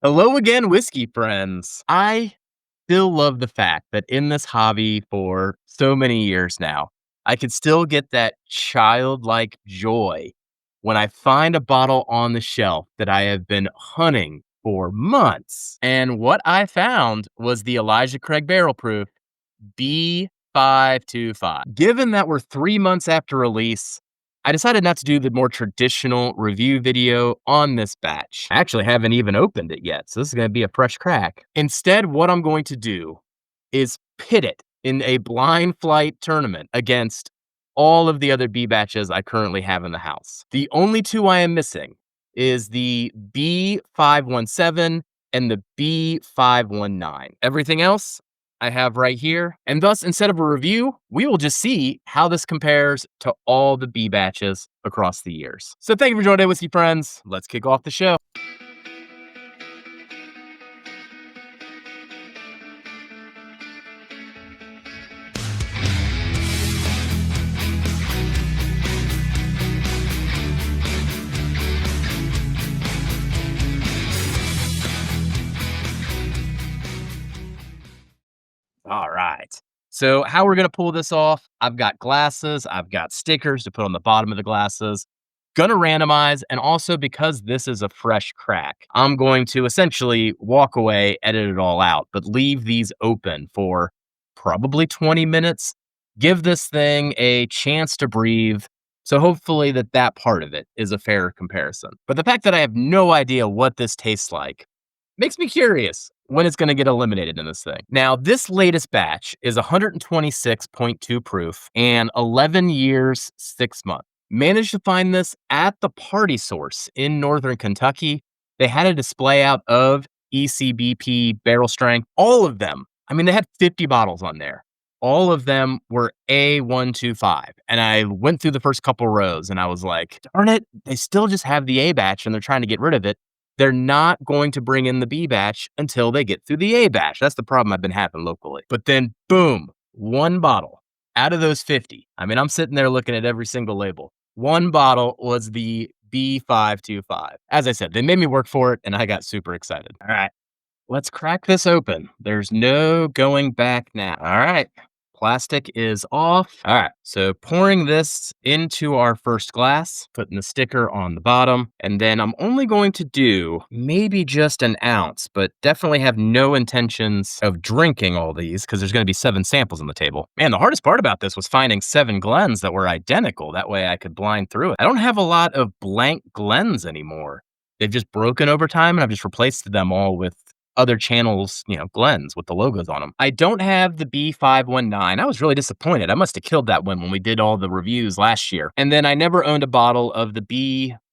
Hello again, whiskey friends. I still love the fact that in this hobby for so many years now, I can still get that childlike joy when I find a bottle on the shelf that I have been hunting for months. And what I found was the Elijah Craig Barrel Proof B525. Given that we're 3 months after release, I decided not to do the more traditional review video on this batch. I actually haven't even opened it yet, so this is going to be a fresh crack. Instead, what I'm going to do is pit it in a blind flight tournament against all of the other B batches I currently have in the house. The only two I am missing is the B517 and the B519. Everything else I have right here. And thus, instead of a review, we will just see how this compares to all the B batches across the years. So thank you for joining Whiskey Friends. Let's kick off the show. All right. So how we're going to pull this off, I've got glasses, I've got stickers to put on the bottom of the glasses. Gonna randomize, and also because this is a fresh crack, I'm going to essentially walk away, edit it all out, but leave these open for probably 20 minutes. Give this thing a chance to breathe. So hopefully that part of it is a fair comparison. But the fact that I have no idea what this tastes like makes me curious when it's going to get eliminated in this thing. Now, this latest batch is 126.2 proof and 11 years, 6 months. Managed to find this at the Party Source in Northern Kentucky. They had a display out of ECBP barrel strength. All of them, I mean, they had 50 bottles on there. All of them were A125. And I went through the first couple rows and I was like, darn it, they still just have the A batch and they're trying to get rid of it. They're not going to bring in the B batch until they get through the A batch. That's the problem I've been having locally. But then, boom, one bottle out of those 50. I mean, I'm sitting there looking at every single label. One bottle was the B525. As I said, they made me work for it, and I got super excited. All right, let's crack this open. There's no going back now. All right. Plastic is off. All right, so pouring this into our first glass, putting the sticker on the bottom, and then I'm only going to do maybe just an ounce, but definitely have no intentions of drinking all these because there's going to be 7 samples on the table. Man, the hardest part about this was finding 7 Glens that were identical. That way I could blind through it. I don't have a lot of blank Glens anymore. They've just broken over time, and I've just replaced them all with other channels, Glens with the logos on them. I don't have the B519. I was really disappointed. I must have killed that one when we did all the reviews last year. And then I never owned a bottle of the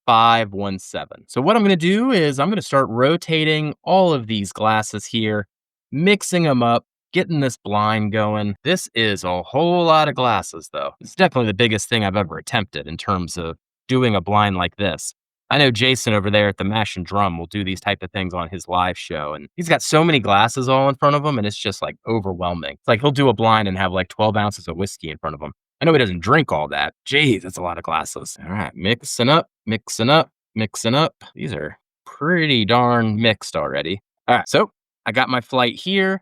B517. So what I'm going to do is I'm going to start rotating all of these glasses here, mixing them up, getting this blind going. This is a whole lot of glasses, though. It's definitely the biggest thing I've ever attempted in terms of doing a blind like this. I know Jason over there at the Mash and Drum will do these type of things on his live show, and he's got so many glasses all in front of him, and it's just like overwhelming. It's like he'll do a blind and have like 12 ounces of whiskey in front of him. I know he doesn't drink all that. Jeez, that's a lot of glasses. All right, mixing up, mixing up, mixing up. These are pretty darn mixed already. All right, so I got my flight here.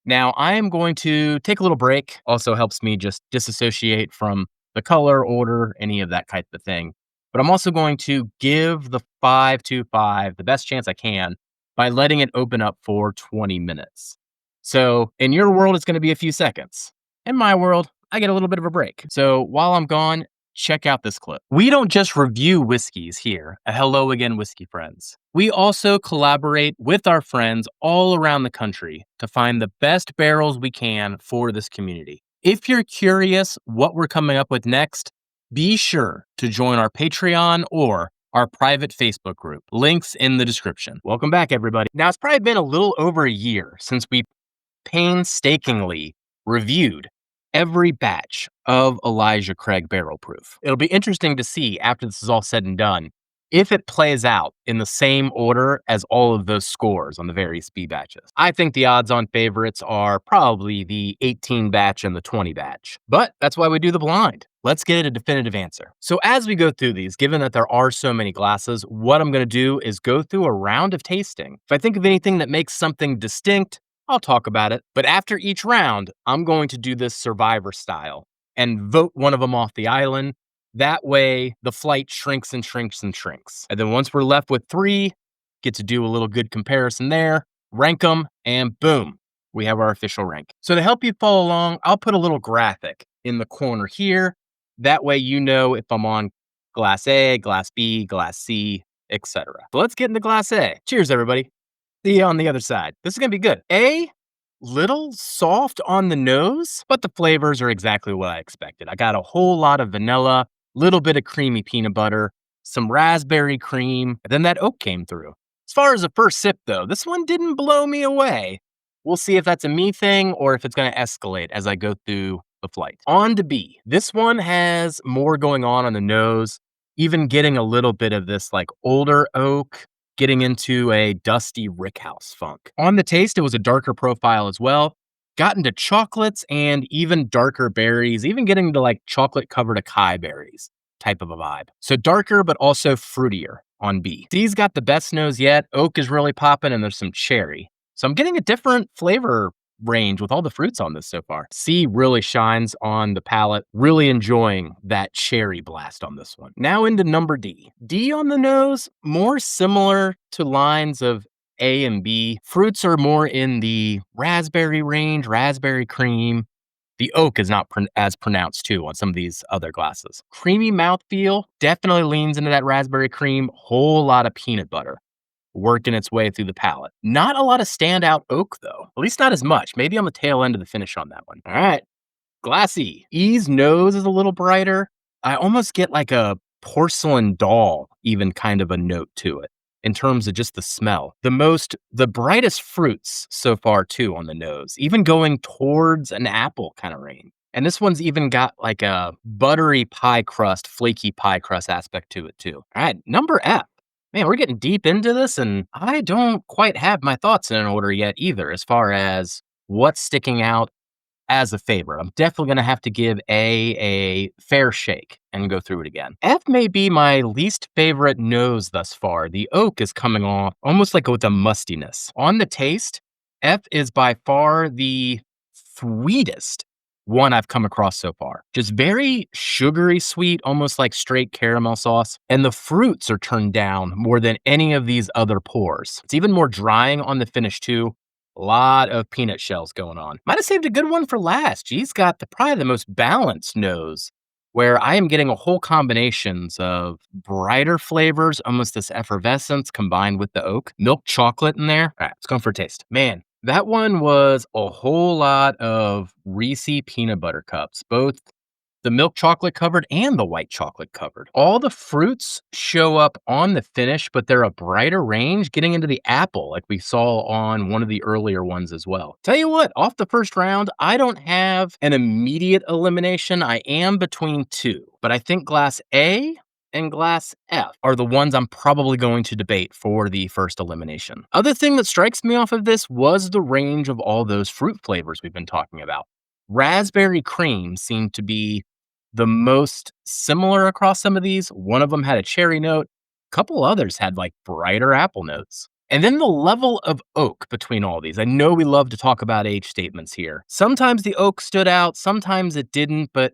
Now I am going to take a little break. Also helps me just disassociate from the color, order, any of that type of thing. But I'm also going to give the 525 the best chance I can by letting it open up for 20 minutes. So in your world, it's going to be a few seconds. In my world, I get a little bit of a break. So while I'm gone, check out this clip. We don't just review whiskeys here at Hello Again Whiskey Friends. We also collaborate with our friends all around the country to find the best barrels we can for this community. If you're curious what we're coming up with next, be sure to join our Patreon or our private Facebook group. Links in the description. Welcome back, everybody. Now, it's probably been a little over a year since we painstakingly reviewed every batch of Elijah Craig Barrel Proof. It'll be interesting to see after this is all said and done if it plays out in the same order as all of those scores on the various B batches. I think the odds-on favorites are probably the 18 batch and the 20 batch. But that's why we do the blind. Let's get a definitive answer. So as we go through these, given that there are so many glasses, what I'm going to do is go through a round of tasting. If I think of anything that makes something distinct, I'll talk about it. But after each round, I'm going to do this survivor style and vote one of them off the island. That way, the flight shrinks and shrinks and shrinks. And then once we're left with 3, get to do a little good comparison there, rank them, and boom, we have our official rank. So to help you follow along, I'll put a little graphic in the corner here. That way you know if I'm on glass A, glass B, glass C, etc. So let's get into glass A. Cheers, everybody. See you on the other side. This is going to be good. A, little soft on the nose, but the flavors are exactly what I expected. I got a whole lot of vanilla, little bit of creamy peanut butter, some raspberry cream, and then that oak came through. As far as the first sip, though, this one didn't blow me away. We'll see if that's a me thing or if it's going to escalate as I go through the flight. On to B. This one has more going on the nose, even getting a little bit of this like older oak, getting into a dusty rickhouse funk. On the taste, it was a darker profile as well. Got into chocolates and even darker berries, even getting to like chocolate covered acai berries type of a vibe. So darker, but also fruitier on B. C's got the best nose yet. Oak is really popping and there's some cherry. So I'm getting a different flavor range with all the fruits on this so far. C really shines on the palate. Really enjoying that cherry blast on this one. Now into number D. D on the nose, more similar to lines of A and B. Fruits are more in the raspberry range, raspberry cream. The oak is not as pronounced too on some of these other glasses. Creamy mouthfeel definitely leans into that raspberry cream. Whole lot of peanut butter working its way through the palate. Not a lot of standout oak, though. At least not as much. Maybe on the tail end of the finish on that one. All right. Glassy. E's nose is a little brighter. I almost get like a porcelain doll, even kind of a note to it in terms of just the smell. The brightest fruits so far, too, on the nose, even going towards an apple kind of range. And this one's even got like a buttery pie crust, flaky pie crust aspect to it, too. All right. Number F. Man, we're getting deep into this, and I don't quite have my thoughts in an order yet either, as far as what's sticking out as a favorite. I'm definitely going to have to give a fair shake and go through it again. F may be my least favorite nose thus far. The oak is coming off almost like with a mustiness. On the taste, F is by far the sweetest one I've come across so far. Just very sugary sweet, almost like straight caramel sauce. And the fruits are turned down more than any of these other pours. It's even more drying on the finish too. A lot of peanut shells going on. Might have saved a good one for last. G's got probably the most balanced nose, where I am getting a whole combinations of brighter flavors, almost this effervescence combined with the oak. Milk chocolate in there. All right, let's go for a taste. Man, that one was a whole lot of Reese peanut butter cups, both the milk chocolate covered and the white chocolate covered. All the fruits show up on the finish, but they're a brighter range, getting into the apple like we saw on one of the earlier ones as well. Tell you what, off the first round, I don't have an immediate elimination. I am between 2, but I think glass A and glass F are the ones I'm probably going to debate for the first elimination. Other thing that strikes me off of this was the range of all those fruit flavors we've been talking about. Raspberry cream seemed to be the most similar across some of these. One of them had a cherry note. A couple others had like brighter apple notes. And then the level of oak between all these. I know we love to talk about age statements here. Sometimes the oak stood out, sometimes it didn't, but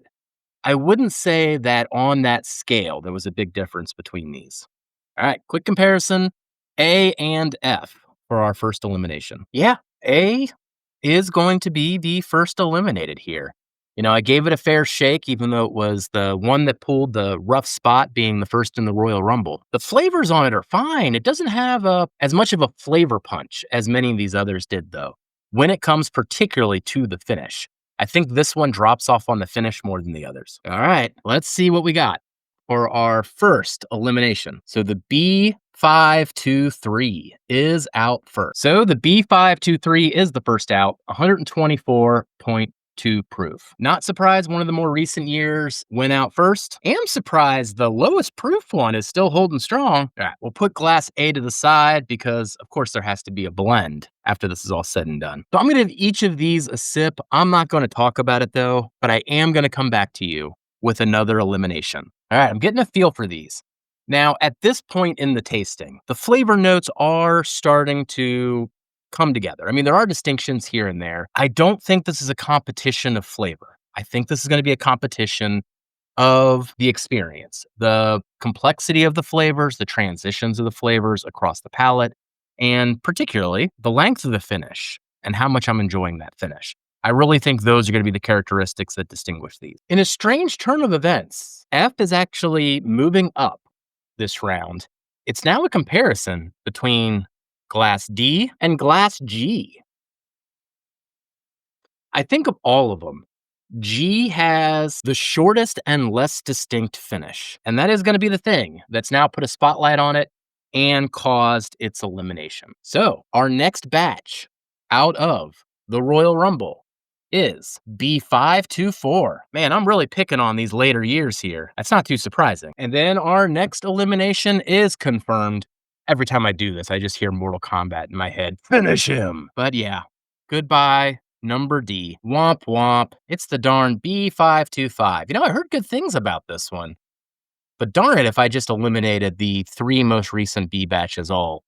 I wouldn't say that on that scale there was a big difference between these. All right, quick comparison. A and F for our first elimination. Yeah, A is going to be the first eliminated here. You know, I gave it a fair shake, even though it was the one that pulled the rough spot being the first in the Royal Rumble. The flavors on it are fine. It doesn't have as much of a flavor punch as many of these others did, though, when it comes particularly to the finish. I think this one drops off on the finish more than the others. All right, let's see what we got for our first elimination. So the B523 is out first. So the B523 is the first out, 124.2 proof. Not surprised one of the more recent years went out first. Am surprised the lowest proof one is still holding strong. All right, we'll put glass A to the side because, of course, there has to be a blend after this is all said and done. So I'm going to give each of these a sip. I'm not going to talk about it, though, but I am going to come back to you with another elimination. All right, I'm getting a feel for these. Now, at this point in the tasting, the flavor notes are starting to come together. I mean, there are distinctions here and there. I don't think this is a competition of flavor. I think this is going to be a competition of the experience, the complexity of the flavors, the transitions of the flavors across the palate, and particularly the length of the finish and how much I'm enjoying that finish. I really think those are going to be the characteristics that distinguish these. In a strange turn of events, F is actually moving up this round. It's now a comparison between glass D and glass G. I think of all of them, G has the shortest and less distinct finish. And that is going to be the thing that's now put a spotlight on it and caused its elimination. So, our next batch out of the Royal Rumble is B524. Man, I'm really picking on these later years here. That's not too surprising. And then our next elimination is confirmed. Every time I do this, I just hear Mortal Kombat in my head. Finish him. But yeah, goodbye. Number D. Womp womp. It's the darn B525. You know, I heard good things about this one. But darn it if I just eliminated the 3 most recent B batches all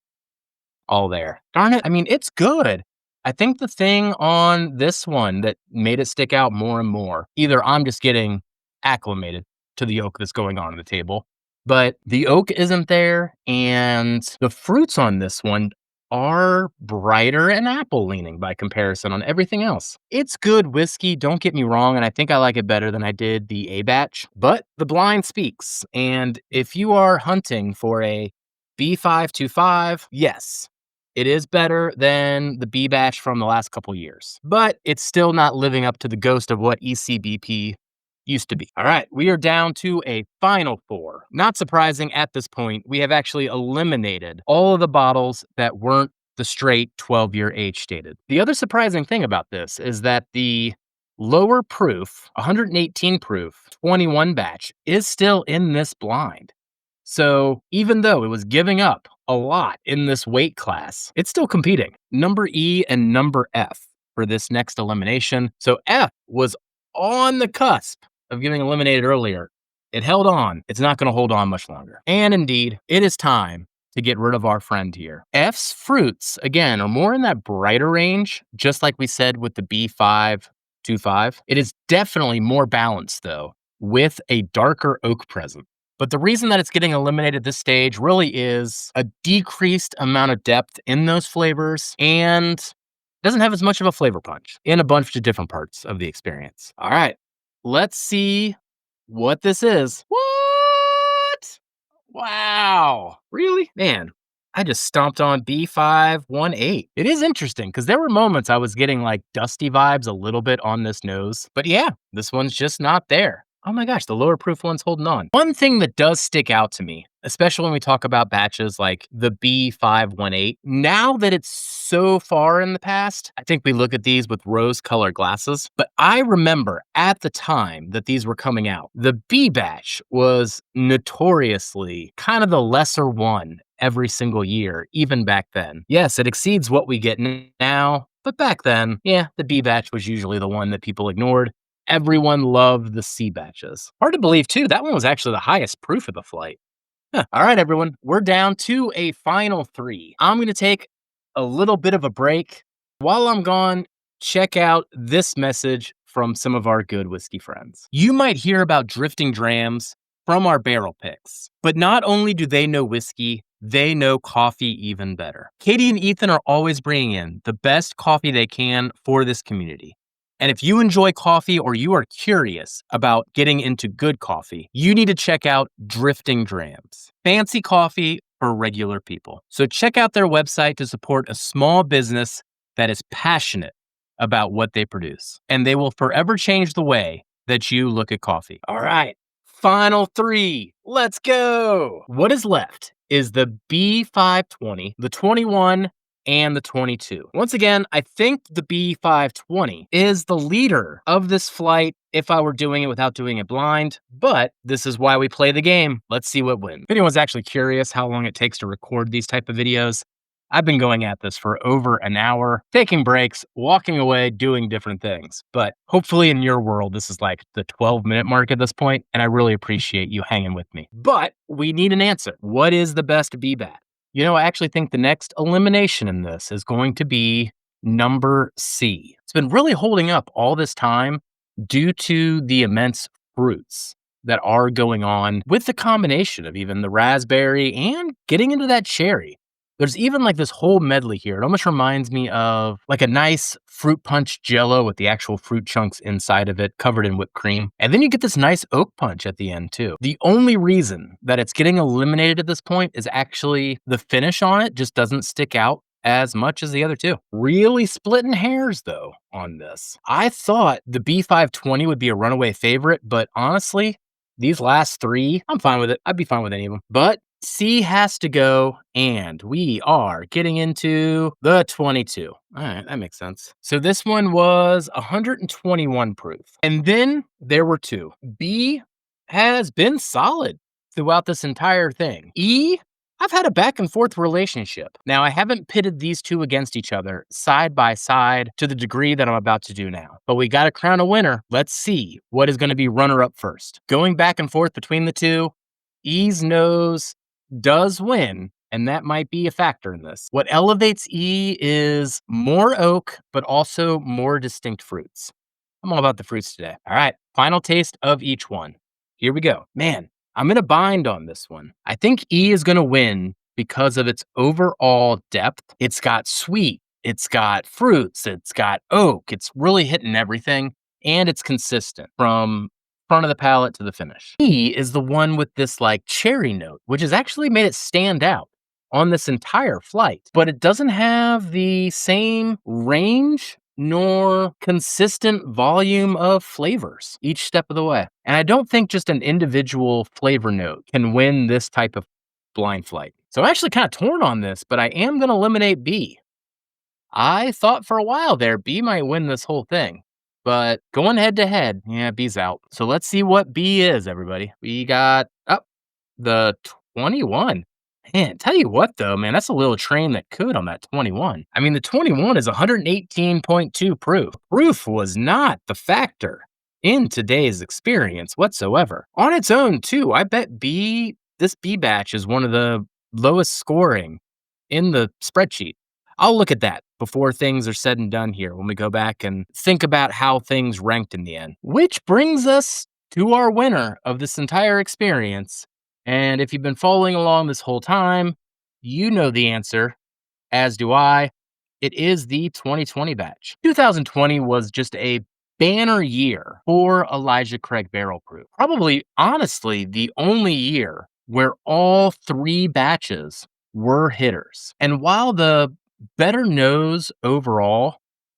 there. Darn it. I mean, it's good. I think the thing on this one that made it stick out more and more, either I'm just getting acclimated to the oak that's going on the table, but the oak isn't there, and the fruits on this one are brighter and apple leaning by comparison on everything else. It's good whiskey, don't get me wrong, and I think I like it better than I did the A batch, but the blind speaks. And if you are hunting for a B525, yes, it is better than the B batch from the last couple years, but it's still not living up to the ghost of what ECBP used to be. All right, we are down to a final 4. Not surprising at this point, we have actually eliminated all of the bottles that weren't the straight 12-year age stated. The other surprising thing about this is that the lower proof, 118 proof, 21 batch is still in this blind. So even though it was giving up a lot in this weight class, it's still competing. Number E and number F for this next elimination. So F was on the cusp of getting eliminated earlier. It held on. It's not going to hold on much longer. And indeed, it is time to get rid of our friend here. F's fruits, again, are more in that brighter range, just like we said with the B525. It is definitely more balanced, though, with a darker oak present. But the reason that it's getting eliminated at this stage really is a decreased amount of depth in those flavors and doesn't have as much of a flavor punch in a bunch of different parts of the experience. All right, let's see what this is. What? Wow. Really? Man, I just stomped on B518. It is interesting because there were moments I was getting like dusty vibes a little bit on this nose. But yeah, this one's just not there. Oh my gosh, the lower proof one's holding on. One thing that does stick out to me, especially when we talk about batches like the B518, now that it's so far in the past, I think we look at these with rose-colored glasses. But I remember at the time that these were coming out, the B batch was notoriously kind of the lesser one every single year, even back then. Yes, it exceeds what we get now, but back then, yeah, the B batch was usually the one that people ignored. Everyone loved the C batches. Hard to believe, too, that one was actually the highest proof of the flight. Huh. All right, everyone, we're down to a final 3. I'm going to take a little bit of a break. While I'm gone, check out this message from some of our good whiskey friends. You might hear about drifting drams from our barrel picks, but not only do they know whiskey, they know coffee even better. Katie and Ethan are always bringing in the best coffee they can for this community. And if you enjoy coffee or you are curious about getting into good coffee, you need to check out Drifting Drams. Fancy coffee for regular people. So check out their website to support a small business that is passionate about what they produce. And they will forever change the way that you look at coffee. All right, final 3. Let's go. What is left is the B520, the 21, and the 22. Once again, I think the B520 is the leader of this flight if I were doing it without doing it blind, but this is why we play the game. Let's see what wins. If anyone's actually curious how long it takes to record these type of videos, I've been going at this for over an hour, taking breaks, walking away, doing different things. But hopefully in your world, this is like the 12-minute mark at this point, and I really appreciate you hanging with me. But we need an answer. What is the best B-bat? I actually think the next elimination in this is going to be number C. It's been really holding up all this time due to the immense fruits that are going on with the combination of even the raspberry and getting into that cherry. There's even like this whole medley here. It almost reminds me of like a nice fruit punch jello with the actual fruit chunks inside of it covered in whipped cream. And then you get this nice oak punch at the end too. The only reason that it's getting eliminated at this point is actually the finish on it just doesn't stick out as much as the other two. Really splitting hairs though on this. I thought the B520 would be a runaway favorite, but honestly, these last three, I'm fine with it. I'd be fine with any of them. But C has to go, and we are getting into the 22. All right, that makes sense. So this one was 121 proof. And then there were two. B has been solid throughout this entire thing. E, I've had a back and forth relationship. Now, I haven't pitted these two against each other side by side to the degree that I'm about to do now, but we got to crown a winner. Let's see what is going to be runner up first. Going back and forth between the two, E's nose does win, and that might be a factor in this. What elevates E is more oak, but also more distinct fruits. I'm all about the fruits today. All right, final taste of each one. Here we go. Man, I'm in a bind on this one. I think E is going to win because of its overall depth. It's got sweet, it's got fruits, it's got oak. It's really hitting everything, and it's consistent from front of the palate to the finish. E is the one with this like cherry note, which has actually made it stand out on this entire flight, but it doesn't have the same range nor consistent volume of flavors each step of the way. And I don't think just an individual flavor note can win this type of blind flight. So I'm actually kind of torn on this, but I am going to eliminate B. I thought for a while there B might win this whole thing. But going head to head, yeah, B's out. So let's see what B is, everybody. We got the 21. Man, tell you what though, man, that's a little train that could on that 21. I mean, the 21 is 118.2 proof. Proof was not the factor in today's experience whatsoever. On its own, too, I bet this B batch is one of the lowest scoring in the spreadsheet. I'll look at that before things are said and done here when we go back and think about how things ranked in the end. Which brings us to our winner of this entire experience. And if you've been following along this whole time, you know the answer, as do I. It is the 2020 batch. 2020 was just a banner year for Elijah Craig Barrel Proof. Probably, honestly, the only year where all three batches were hitters. And while the better nose overall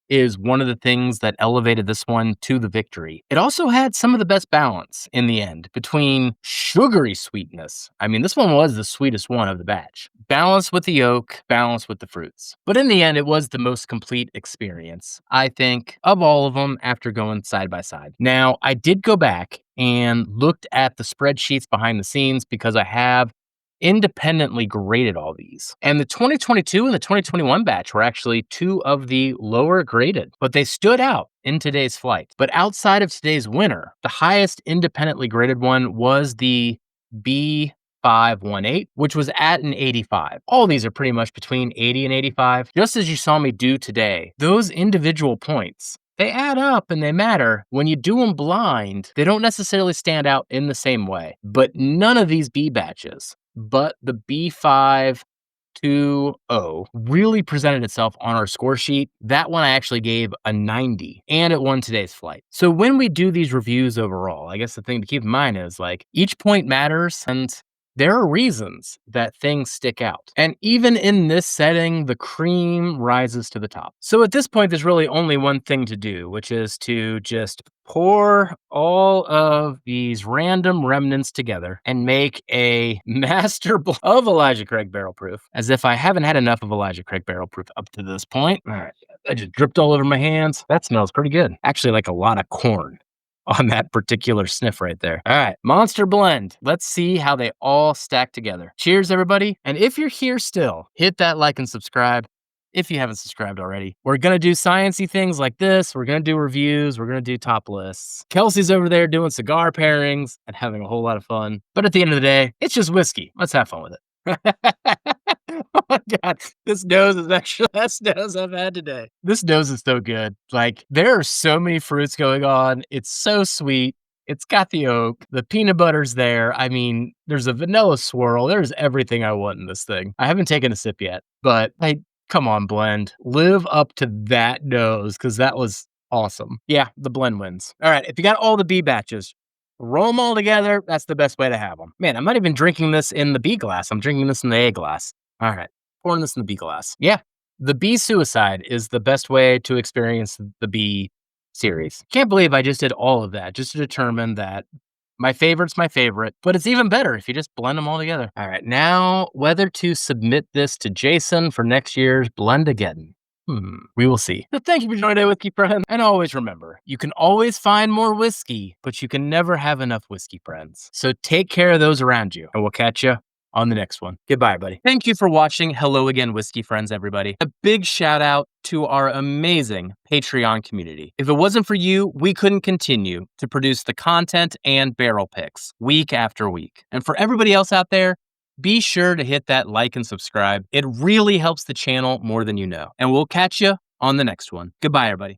is one of the things that elevated this one to the victory, it also had some of the best balance in the end between sugary sweetness. I mean, this one was the sweetest one of the batch. Balance with the oak, balance with the fruits. But in the end, it was the most complete experience, I think, of all of them after going side by side. Now, I did go back and looked at the spreadsheets behind the scenes because I have independently graded all these. And the 2022 and the 2021 batch were actually two of the lower graded, but they stood out in today's flight. But outside of today's winner, the highest independently graded one was the B518, which was at an 85. All these are pretty much between 80 and 85. Just as you saw me do today, those individual points, they add up and they matter. When you do them blind, they don't necessarily stand out in the same way. But none of these B batches, but the B520 really presented itself on our score sheet. That one I actually gave a 90, and it won today's flight. So when we do these reviews overall, I guess the thing to keep in mind is like each point matters, and there are reasons that things stick out. And even in this setting, the cream rises to the top. So at this point, there's really only one thing to do, which is to just pour all of these random remnants together and make a master of Elijah Craig Barrel Proof, as if I haven't had enough of Elijah Craig Barrel Proof up to this point. All right, I just dripped all over my hands. That smells pretty good. Actually, like a lot of corn on that particular sniff right there. All right, Monster Blend. Let's see how they all stack together. Cheers, everybody. And if you're here still, hit that like and subscribe. If you haven't subscribed already, we're going to do sciencey things like this. We're going to do reviews. We're going to do top lists. Kelsey's over there doing cigar pairings and having a whole lot of fun. But at the end of the day, it's just whiskey. Let's have fun with it. Oh my God. This nose is actually the best nose I've had today. This nose is so good. Like, there are so many fruits going on. It's so sweet. It's got the oak. The peanut butter's there. I mean, there's a vanilla swirl. There's everything I want in this thing. I haven't taken a sip yet, but come on, blend. Live up to that nose, because that was awesome. Yeah, the blend wins. All right, if you got all the B batches, roll them all together. That's the best way to have them. Man, I'm not even drinking this in the B glass. I'm drinking this in the A glass. All right, pouring this in the B glass. Yeah, the B suicide is the best way to experience the B series. Can't believe I just did all of that just to determine that my favorite's my favorite, but it's even better if you just blend them all together. All right, now whether to submit this to Jason for next year's blend again. We will see. So thank you for joining Whiskey Friends. And always remember, you can always find more whiskey, but you can never have enough whiskey friends. So take care of those around you, and we'll catch you on the next one. Goodbye, everybody. Thank you for watching Hello Again, Whiskey Friends, everybody. A big shout out to our amazing Patreon community. If it wasn't for you, we couldn't continue to produce the content and barrel picks week after week. And for everybody else out there, be sure to hit that like and subscribe. It really helps the channel more than you know. And we'll catch you on the next one. Goodbye, everybody.